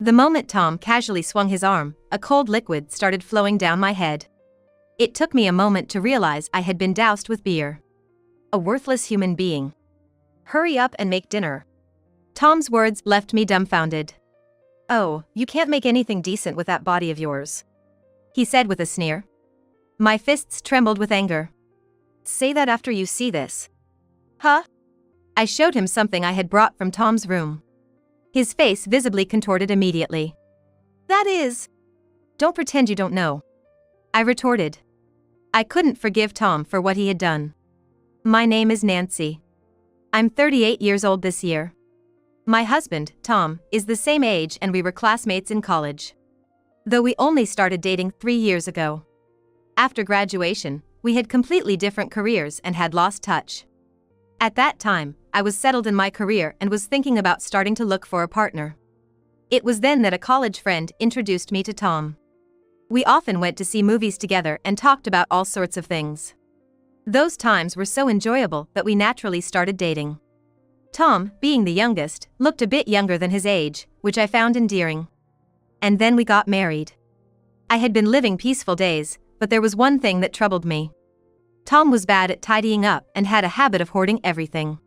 The moment Tom casually swung his arm, a cold liquid started flowing down my head. It took me a moment to realize I had been doused with beer. A worthless human being. Hurry up and make dinner. Tom's words left me dumbfounded. Oh, you can't make anything decent with that body of yours, he said with a sneer. My fists trembled with anger. Say that after you see this. Huh? I showed him something I had brought from Tom's room. His face visibly contorted immediately. That is. Don't pretend you don't know, I retorted. I couldn't forgive Tom for what he had done. My name is Nancy. I'm 38 years old this year. My husband, Tom, is the same age and we were classmates in college. Though we only started dating 3 years ago. After graduation, we had completely different careers and had lost touch. At that time, I was settled in my career and was thinking about starting to look for a partner. It was then that a college friend introduced me to Tom. We often went to see movies together and talked about all sorts of things. Those times were so enjoyable that we naturally started dating. Tom, being the youngest, looked a bit younger than his age, which I found endearing. And then we got married. I had been living peaceful days, but there was one thing that troubled me. Tom was bad at tidying up and had a habit of hoarding everything.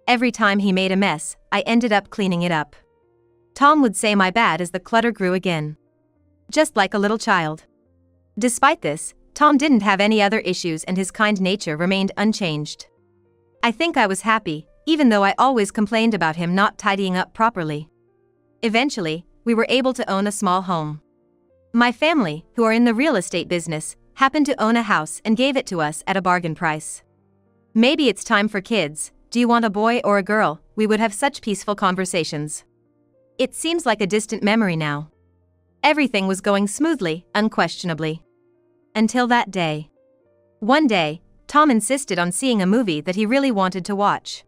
Every time he made a mess, I ended up cleaning it up. Tom would say my bad as the clutter grew again. Just like a little child. Despite this, Tom didn't have any other issues and his kind nature remained unchanged. I think I was happy, even though I always complained about him not tidying up properly. Eventually, we were able to own a small home. My family, who are in the real estate business, happened to own a house and gave it to us at a bargain price. Maybe it's time for kids. Do you want a boy or a girl? We would have such peaceful conversations. It seems like a distant memory now. Everything was going smoothly, unquestionably. Until that day. One day, Tom insisted on seeing a movie that he really wanted to watch.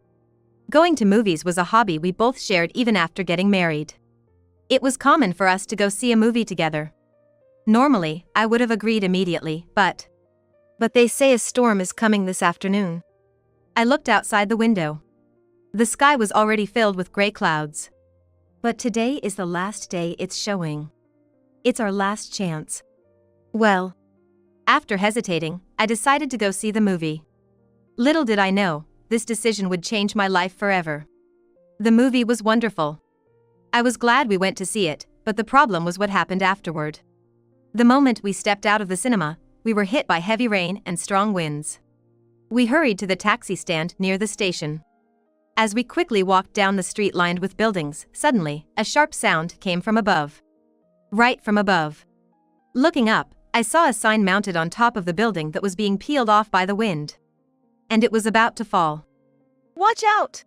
Going to movies was a hobby we both shared even after getting married. It was common for us to go see a movie together. Normally, I would have agreed immediately, but they say a storm is coming this afternoon. I looked outside the window. The sky was already filled with gray clouds. But today is the last day it's showing. It's our last chance. Well, after hesitating, I decided to go see the movie. Little did I know, this decision would change my life forever. The movie was wonderful. I was glad we went to see it, but the problem was what happened afterward. The moment we stepped out of the cinema, we were hit by heavy rain and strong winds. We hurried to the taxi stand near the station. As we quickly walked down the street lined with buildings, suddenly, a sharp sound came from above. Right from above. Looking up, I saw a sign mounted on top of the building that was being peeled off by the wind. And it was about to fall. Watch out!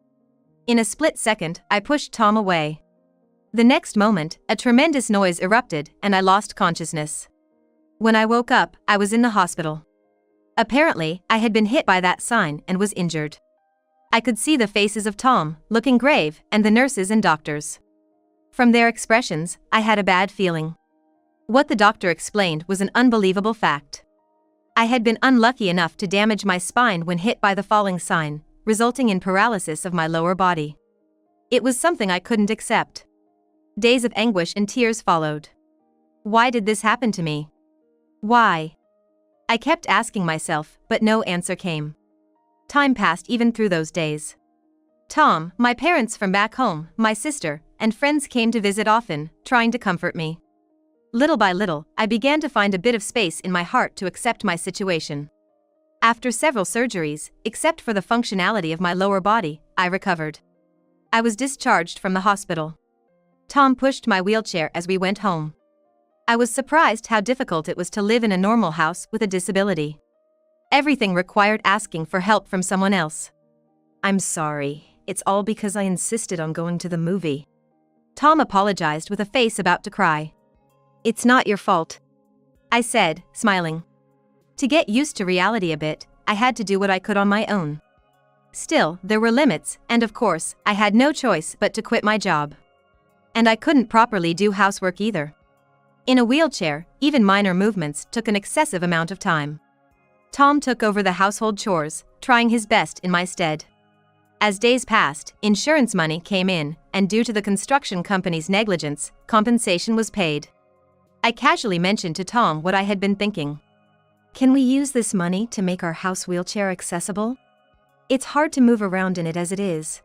In a split second, I pushed Tom away. The next moment, a tremendous noise erupted and I lost consciousness. When I woke up, I was in the hospital. Apparently, I had been hit by that sign and was injured. I could see the faces of Tom, looking grave, and the nurses and doctors. From their expressions, I had a bad feeling. What the doctor explained was an unbelievable fact. I had been unlucky enough to damage my spine when hit by the falling sign, resulting in paralysis of my lower body. It was something I couldn't accept. Days of anguish and tears followed. Why did this happen to me? Why? I kept asking myself, but no answer came. Time passed even through those days. Tom, my parents from back home, my sister, and friends came to visit often, trying to comfort me. Little by little, I began to find a bit of space in my heart to accept my situation. After several surgeries, except for the functionality of my lower body, I recovered. I was discharged from the hospital. Tom pushed my wheelchair as we went home. I was surprised how difficult it was to live in a normal house with a disability. Everything required asking for help from someone else. I'm sorry, it's all because I insisted on going to the movie. Tom apologized with a face about to cry. It's not your fault, I said, smiling. To get used to reality a bit, I had to do what I could on my own. Still, there were limits, and of course, I had no choice but to quit my job. And I couldn't properly do housework either. In a wheelchair, even minor movements took an excessive amount of time. Tom took over the household chores, trying his best in my stead. As days passed, insurance money came in, and due to the construction company's negligence, compensation was paid. I casually mentioned to Tom what I had been thinking. Can we use this money to make our house wheelchair accessible? It's hard to move around in it as it is.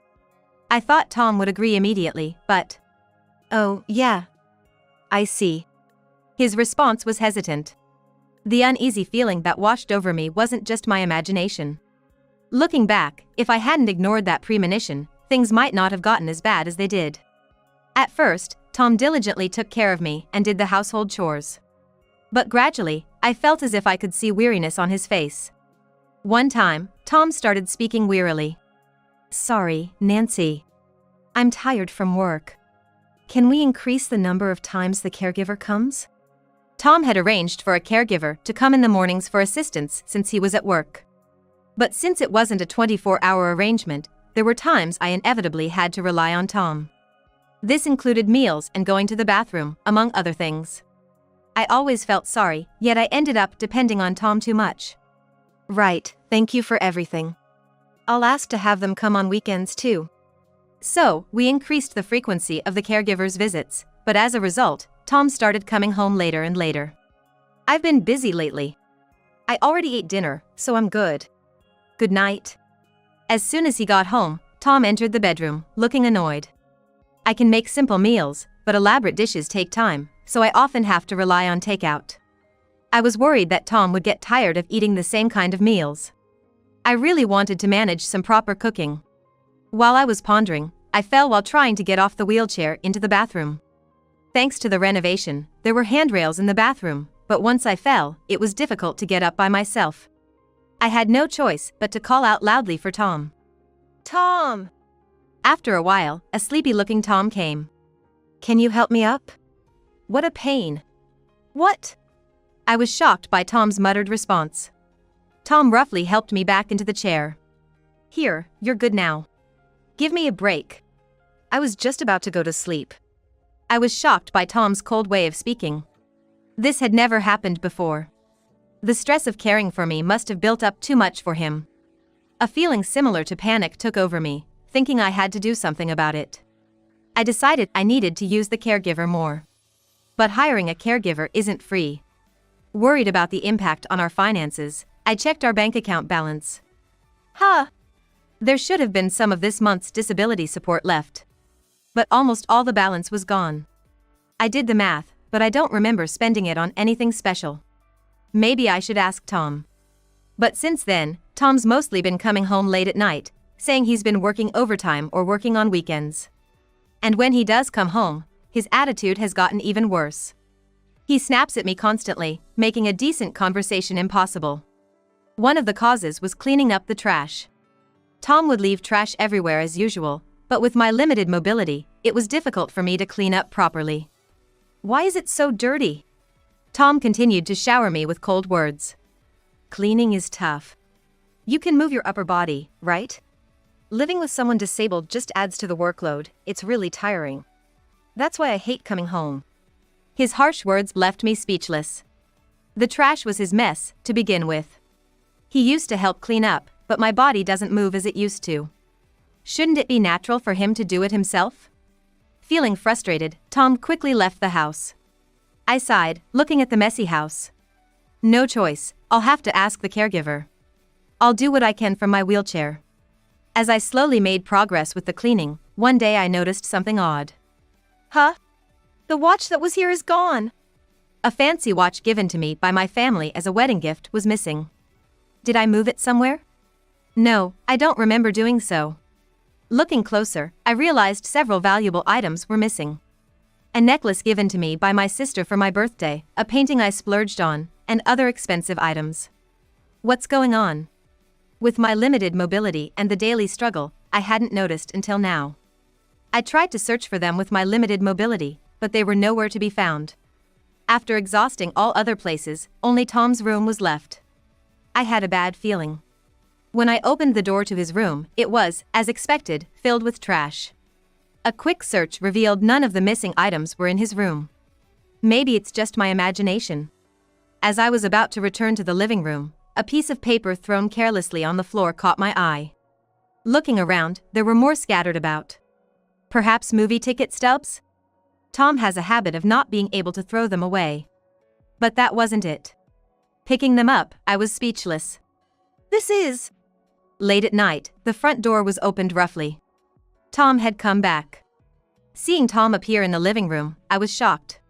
I thought Tom would agree immediately, but... Oh, yeah. I see. His response was hesitant. The uneasy feeling that washed over me wasn't just my imagination. Looking back, if I hadn't ignored that premonition, things might not have gotten as bad as they did. At first, Tom diligently took care of me and did the household chores. But gradually, I felt as if I could see weariness on his face. One time, Tom started speaking wearily. Sorry, Nancy. I'm tired from work. Can we increase the number of times the caregiver comes? Tom had arranged for a caregiver to come in the mornings for assistance since he was at work. But since it wasn't a 24-hour arrangement, there were times I inevitably had to rely on Tom. This included meals and going to the bathroom, among other things. I always felt sorry, yet I ended up depending on Tom too much. Right, thank you for everything. I'll ask to have them come on weekends too. So, we increased the frequency of the caregiver's visits, but as a result, Tom started coming home later and later. I've been busy lately. I already ate dinner, so I'm good. Good night. As soon as he got home, Tom entered the bedroom, looking annoyed. I can make simple meals, but elaborate dishes take time, so I often have to rely on takeout. I was worried that Tom would get tired of eating the same kind of meals. I really wanted to manage some proper cooking. While I was pondering, I fell while trying to get off the wheelchair into the bathroom. Thanks to the renovation, there were handrails in the bathroom, but once I fell, it was difficult to get up by myself. I had no choice but to call out loudly for Tom. Tom! After a while, a sleepy-looking Tom came. Can you help me up? What a pain. What? I was shocked by Tom's muttered response. Tom roughly helped me back into the chair. Here, you're good now. Give me a break. I was just about to go to sleep. I was shocked by Tom's cold way of speaking. This had never happened before. The stress of caring for me must have built up too much for him. A feeling similar to panic took over me, thinking I had to do something about it. I decided I needed to use the caregiver more. But hiring a caregiver isn't free. Worried about the impact on our finances, I checked our bank account balance. There should have been some of this month's disability support left. But almost all the balance was gone. I did the math, but I don't remember spending it on anything special. Maybe I should ask Tom. But since then, Tom's mostly been coming home late at night, saying he's been working overtime or working on weekends. And when he does come home, his attitude has gotten even worse. He snaps at me constantly, making a decent conversation impossible. One of the causes was cleaning up the trash. Tom would leave trash everywhere as usual, but with my limited mobility, it was difficult for me to clean up properly. Why is it so dirty? Tom continued to shower me with cold words. Cleaning is tough. You can move your upper body, right? Living with someone disabled just adds to the workload, it's really tiring. That's why I hate coming home. His harsh words left me speechless. The trash was his mess, to begin with. He used to help clean up, but my body doesn't move as it used to. Shouldn't it be natural for him to do it himself? Feeling frustrated, Tom quickly left the house. I sighed, looking at the messy house. No choice, I'll have to ask the caregiver. I'll do what I can from my wheelchair. As I slowly made progress with the cleaning, one day I noticed something odd. The watch that was here is gone. A fancy watch given to me by my family as a wedding gift was missing. Did I move it somewhere? No, I don't remember doing so. Looking closer, I realized several valuable items were missing. A necklace given to me by my sister for my birthday, a painting I splurged on, and other expensive items. What's going on? With my limited mobility and the daily struggle, I hadn't noticed until now. I tried to search for them with my limited mobility, but they were nowhere to be found. After exhausting all other places, only Tom's room was left. I had a bad feeling. When I opened the door to his room, it was, as expected, filled with trash. A quick search revealed none of the missing items were in his room. Maybe it's just my imagination. As I was about to return to the living room, a piece of paper thrown carelessly on the floor caught my eye. Looking around, there were more scattered about. Perhaps movie ticket stubs? Tom has a habit of not being able to throw them away. But that wasn't it. Picking them up, I was speechless. This is... Late at night, the front door was opened roughly. Tom had come back. Seeing Tom appear in the living room, I was shocked.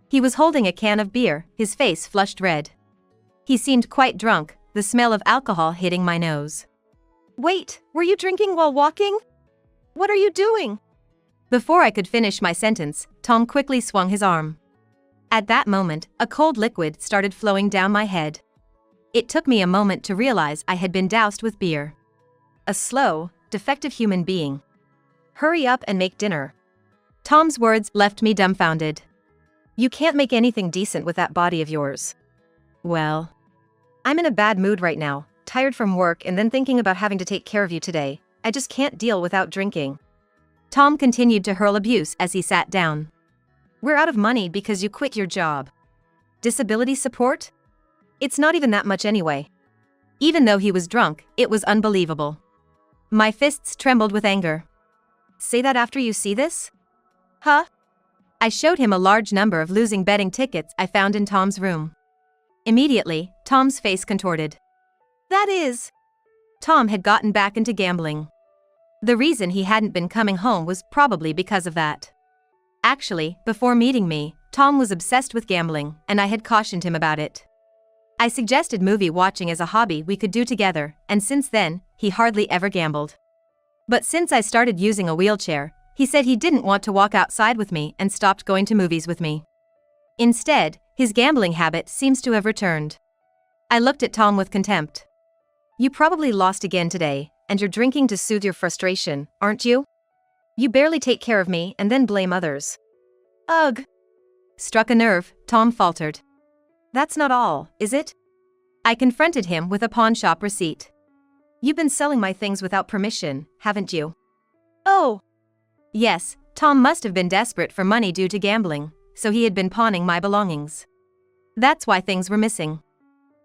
He was holding a can of beer, his face flushed red. He seemed quite drunk, the smell of alcohol hitting my nose. Wait, were you drinking while walking? What are you doing? Before I could finish my sentence, Tom quickly swung his arm. At that moment, a cold liquid started flowing down my head. It took me a moment to realize I had been doused with beer. A slow, defective human being. Hurry up and make dinner. Tom's words left me dumbfounded. You can't make anything decent with that body of yours. Well, I'm in a bad mood right now, tired from work and then thinking about having to take care of you today. I just can't deal without drinking. Tom continued to hurl abuse as he sat down. We're out of money because you quit your job. Disability support? It's not even that much anyway. Even though he was drunk, it was unbelievable. My fists trembled with anger. Say that after you see this? Huh? I showed him a large number of losing betting tickets I found in Tom's room. Immediately, Tom's face contorted. That is... Tom had gotten back into gambling. The reason he hadn't been coming home was probably because of that. Actually, before meeting me, Tom was obsessed with gambling, and I had cautioned him about it. I suggested movie watching as a hobby we could do together, and since then, he hardly ever gambled. But since I started using a wheelchair, he said he didn't want to walk outside with me and stopped going to movies with me. Instead, his gambling habit seems to have returned. I looked at Tom with contempt. You probably lost again today, and you're drinking to soothe your frustration, aren't you? You barely take care of me and then blame others. Ugh. Struck a nerve, Tom faltered. That's not all, is it? I confronted him with a pawn shop receipt. You've been selling my things without permission, haven't you? Oh. Yes, Tom must have been desperate for money due to gambling, so he had been pawning my belongings. That's why things were missing.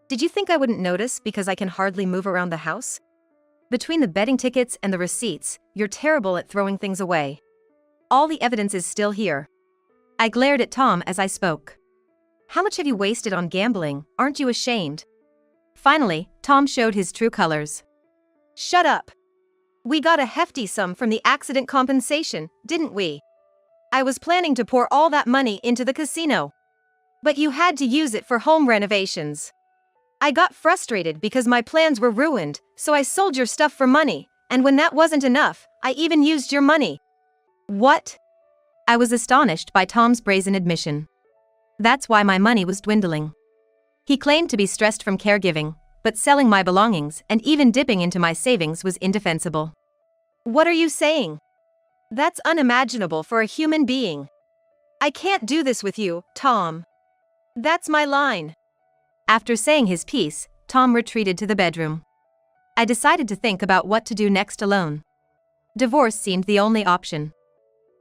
Did you think I wouldn't notice because I can hardly move around the house? Between the betting tickets and the receipts, you're terrible at throwing things away. All the evidence is still here. I glared at Tom as I spoke. How much have you wasted on gambling, aren't you ashamed? Finally, Tom showed his true colors. Shut up. We got a hefty sum from the accident compensation, didn't we? I was planning to pour all that money into the casino. But you had to use it for home renovations. I got frustrated because my plans were ruined, so I sold your stuff for money, and when that wasn't enough, I even used your money. What? I was astonished by Tom's brazen admission. That's why my money was dwindling. He claimed to be stressed from caregiving, but selling my belongings and even dipping into my savings was indefensible. What are you saying? That's unimaginable for a human being. I can't do this with you, Tom. That's my line. After saying his piece, Tom retreated to the bedroom. I decided to think about what to do next alone. Divorce seemed the only option.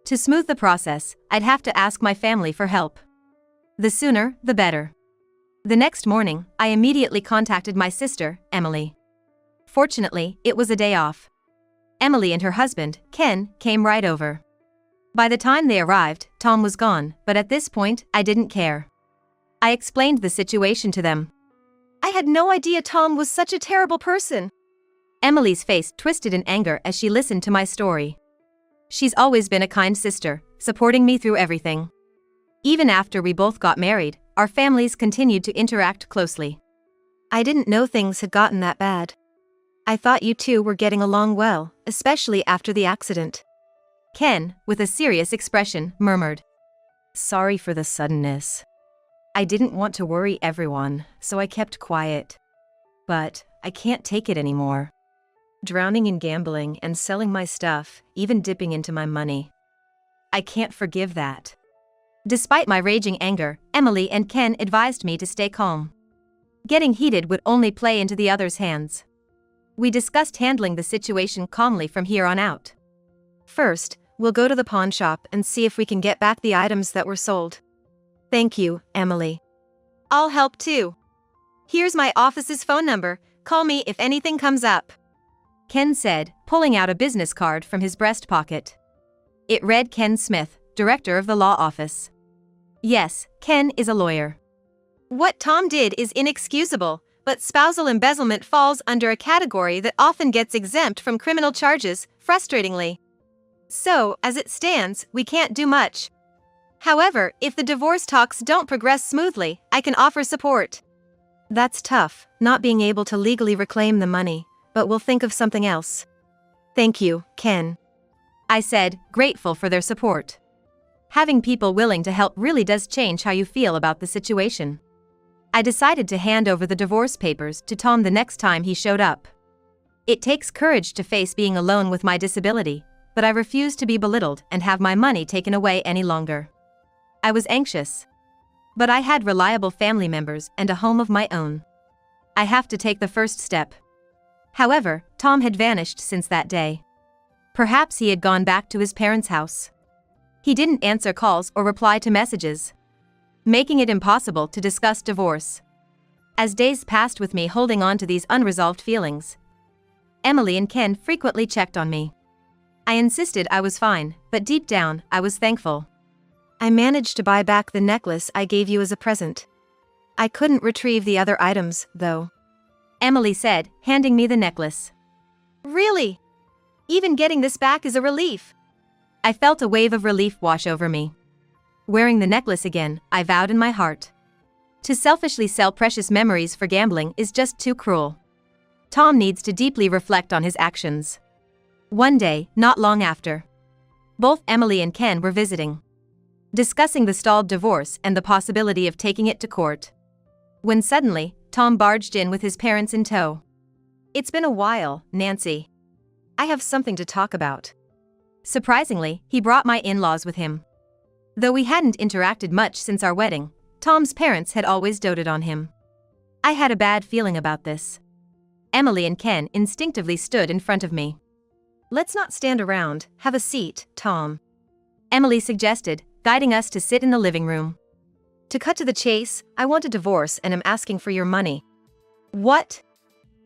To smooth the process, I'd have to ask my family for help. The sooner, the better. The next morning, I immediately contacted my sister, Emily. Fortunately, it was a day off. Emily and her husband, Ken, came right over. By the time they arrived, Tom was gone, but at this point, I didn't care. I explained the situation to them. I had no idea Tom was such a terrible person. Emily's face twisted in anger as she listened to my story. She's always been a kind sister, supporting me through everything. Even after we both got married, our families continued to interact closely. I didn't know things had gotten that bad. I thought you two were getting along well, especially after the accident. Ken, with a serious expression, murmured. Sorry for the suddenness. I didn't want to worry everyone, so I kept quiet. But I can't take it anymore. Drowning in gambling and selling my stuff, even dipping into my money. I can't forgive that. Despite my raging anger, Emily and Ken advised me to stay calm. Getting heated would only play into the other's hands. We discussed handling the situation calmly from here on out. First, we'll go to the pawn shop and see if we can get back the items that were sold. Thank you, Emily. I'll help too. Here's my office's phone number. Call me if anything comes up. Ken said, pulling out a business card from his breast pocket. It read Ken Smith, director of the law office. Yes, Ken is a lawyer. What Tom did is inexcusable, but spousal embezzlement falls under a category that often gets exempt from criminal charges, frustratingly. So, as it stands, we can't do much. However, if the divorce talks don't progress smoothly, I can offer support. That's tough, not being able to legally reclaim the money, but we'll think of something else. Thank you, Ken. I said, grateful for their support. Having people willing to help really does change how you feel about the situation. I decided to hand over the divorce papers to Tom the next time he showed up. It takes courage to face being alone with my disability, but I refused to be belittled and have my money taken away any longer. I was anxious. But I had reliable family members and a home of my own. I have to take the first step. However, Tom had vanished since that day. Perhaps he had gone back to his parents' house. He didn't answer calls or reply to messages, making it impossible to discuss divorce. As days passed with me holding on to these unresolved feelings, Emily and Ken frequently checked on me. I insisted I was fine, but deep down, I was thankful. I managed to buy back the necklace I gave you as a present. I couldn't retrieve the other items, though. Emily said, handing me the necklace. Really? Even getting this back is a relief. I felt a wave of relief wash over me. Wearing the necklace again, I vowed in my heart. To selfishly sell precious memories for gambling is just too cruel. Tom needs to deeply reflect on his actions. One day, not long after, both Emily and Ken were visiting, discussing the stalled divorce and the possibility of taking it to court, when suddenly, Tom barged in with his parents in tow. It's been a while, Nancy. I have something to talk about. Surprisingly, he brought my in-laws with him. Though we hadn't interacted much since our wedding, Tom's parents had always doted on him. I had a bad feeling about this. Emily and Ken instinctively stood in front of me. Let's not stand around, have a seat, Tom. Emily suggested, guiding us to sit in the living room. To cut to the chase, I want a divorce and am asking for your money. What?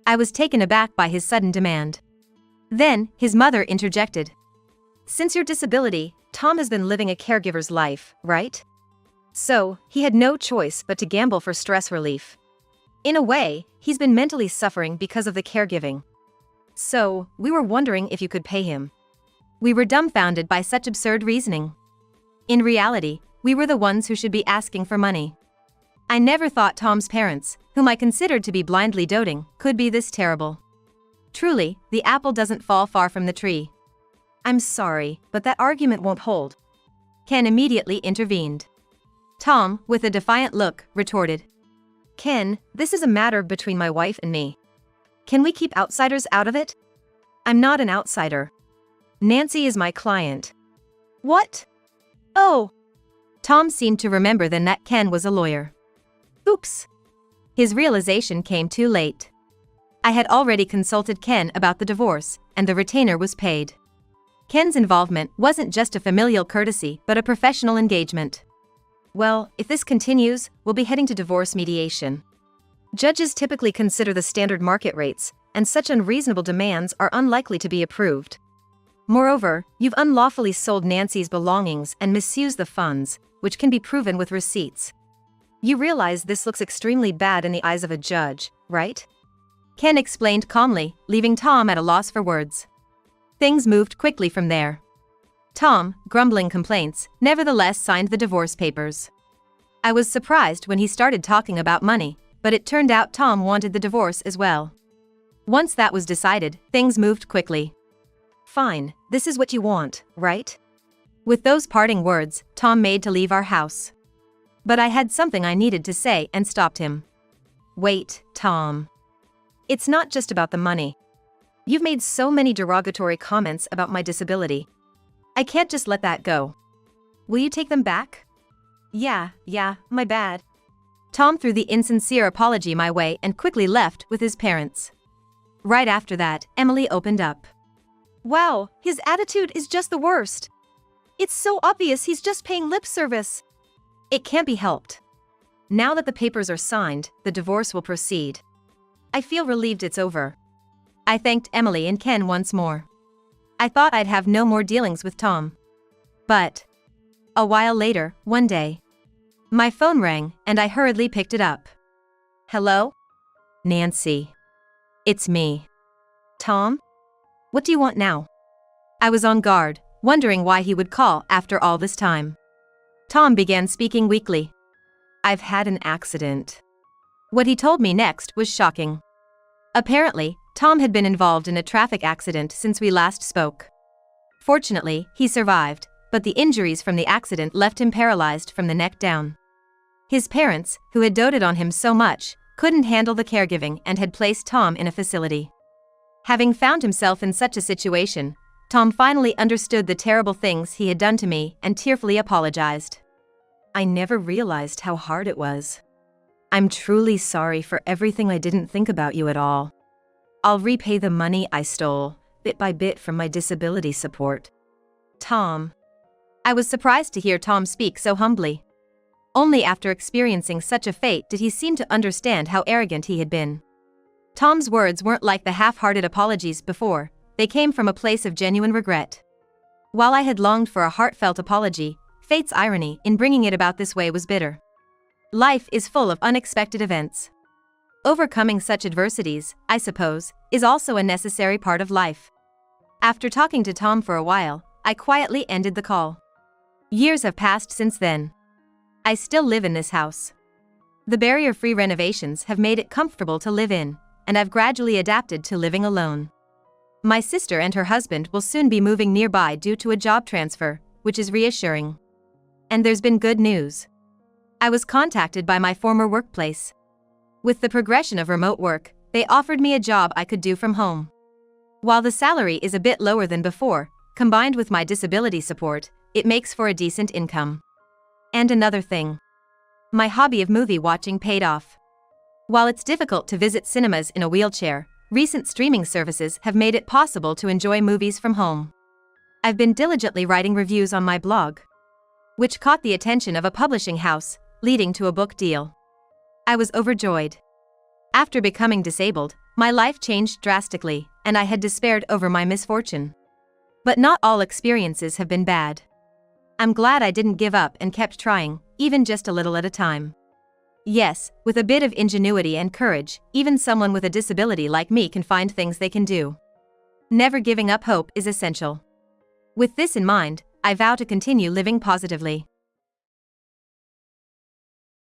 I was taken aback by his sudden demand. Then, his mother interjected. Since your disability, Tom has been living a caregiver's life, right? So, he had no choice but to gamble for stress relief. In a way, he's been mentally suffering because of the caregiving. So, we were wondering if you could pay him. We were dumbfounded by such absurd reasoning. In reality, we were the ones who should be asking for money. I never thought Tom's parents, whom I considered to be blindly doting, could be this terrible. Truly, the apple doesn't fall far from the tree. I'm sorry, but that argument won't hold. Ken immediately intervened. Tom, with a defiant look, retorted. Ken, this is a matter between my wife and me. Can we keep outsiders out of it? I'm not an outsider. Nancy is my client. What? Oh. Tom seemed to remember then that Ken was a lawyer. Oops. His realization came too late. I had already consulted Ken about the divorce, and the retainer was paid. Ken's involvement wasn't just a familial courtesy but a professional engagement. Well, if this continues, we'll be heading to divorce mediation. Judges typically consider the standard market rates, and such unreasonable demands are unlikely to be approved. Moreover, you've unlawfully sold Nancy's belongings and misused the funds, which can be proven with receipts. You realize this looks extremely bad in the eyes of a judge, right? Ken explained calmly, leaving Tom at a loss for words. Things moved quickly from there. Tom, grumbling complaints, nevertheless signed the divorce papers. I was surprised when he started talking about money, but it turned out Tom wanted the divorce as well. Once that was decided, things moved quickly. Fine, this is what you want, right? With those parting words, Tom made to leave our house. But I had something I needed to say and stopped him. Wait, Tom. It's not just about the money. You've made so many derogatory comments about my disability. I can't just let that go. Will you take them back? Yeah, my bad. Tom threw the insincere apology my way and quickly left with his parents. Right after that, Emily opened up. Wow, his attitude is just the worst. It's so obvious he's just paying lip service. It can't be helped. Now that the papers are signed, the divorce will proceed. I feel relieved it's over. I thanked Emily and Ken once more. I thought I'd have no more dealings with Tom. But a while later, one day, my phone rang and I hurriedly picked it up. Hello? Nancy. It's me. Tom? What do you want now? I was on guard, wondering why he would call after all this time. Tom began speaking weakly. I've had an accident. What he told me next was shocking. Apparently, Tom had been involved in a traffic accident since we last spoke. Fortunately, he survived, but the injuries from the accident left him paralyzed from the neck down. His parents, who had doted on him so much, couldn't handle the caregiving and had placed Tom in a facility. Having found himself in such a situation, Tom finally understood the terrible things he had done to me and tearfully apologized. I never realized how hard it was. I'm truly sorry for everything. I didn't think about you at all. I'll repay the money I stole, bit by bit, from my disability support. Tom. I was surprised to hear Tom speak so humbly. Only after experiencing such a fate did he seem to understand how arrogant he had been. Tom's words weren't like the half-hearted apologies before, they came from a place of genuine regret. While I had longed for a heartfelt apology, fate's irony in bringing it about this way was bitter. Life is full of unexpected events. Overcoming such adversities, I suppose, is also a necessary part of life. After talking to Tom for a while, I quietly ended the call. Years have passed since then. I still live in this house. The barrier-free renovations have made it comfortable to live in, and I've gradually adapted to living alone. My sister and her husband will soon be moving nearby due to a job transfer, which is reassuring. And there's been good news. I was contacted by my former workplace. With the progression of remote work, they offered me a job I could do from home. While the salary is a bit lower than before, combined with my disability support, it makes for a decent income. And another thing. My hobby of movie watching paid off. While it's difficult to visit cinemas in a wheelchair, recent streaming services have made it possible to enjoy movies from home. I've been diligently writing reviews on my blog, which caught the attention of a publishing house, leading to a book deal. I was overjoyed. After becoming disabled, my life changed drastically, and I had despaired over my misfortune. But not all experiences have been bad. I'm glad I didn't give up and kept trying, even just a little at a time. Yes, with a bit of ingenuity and courage, even someone with a disability like me can find things they can do. Never giving up hope is essential. With this in mind, I vow to continue living positively.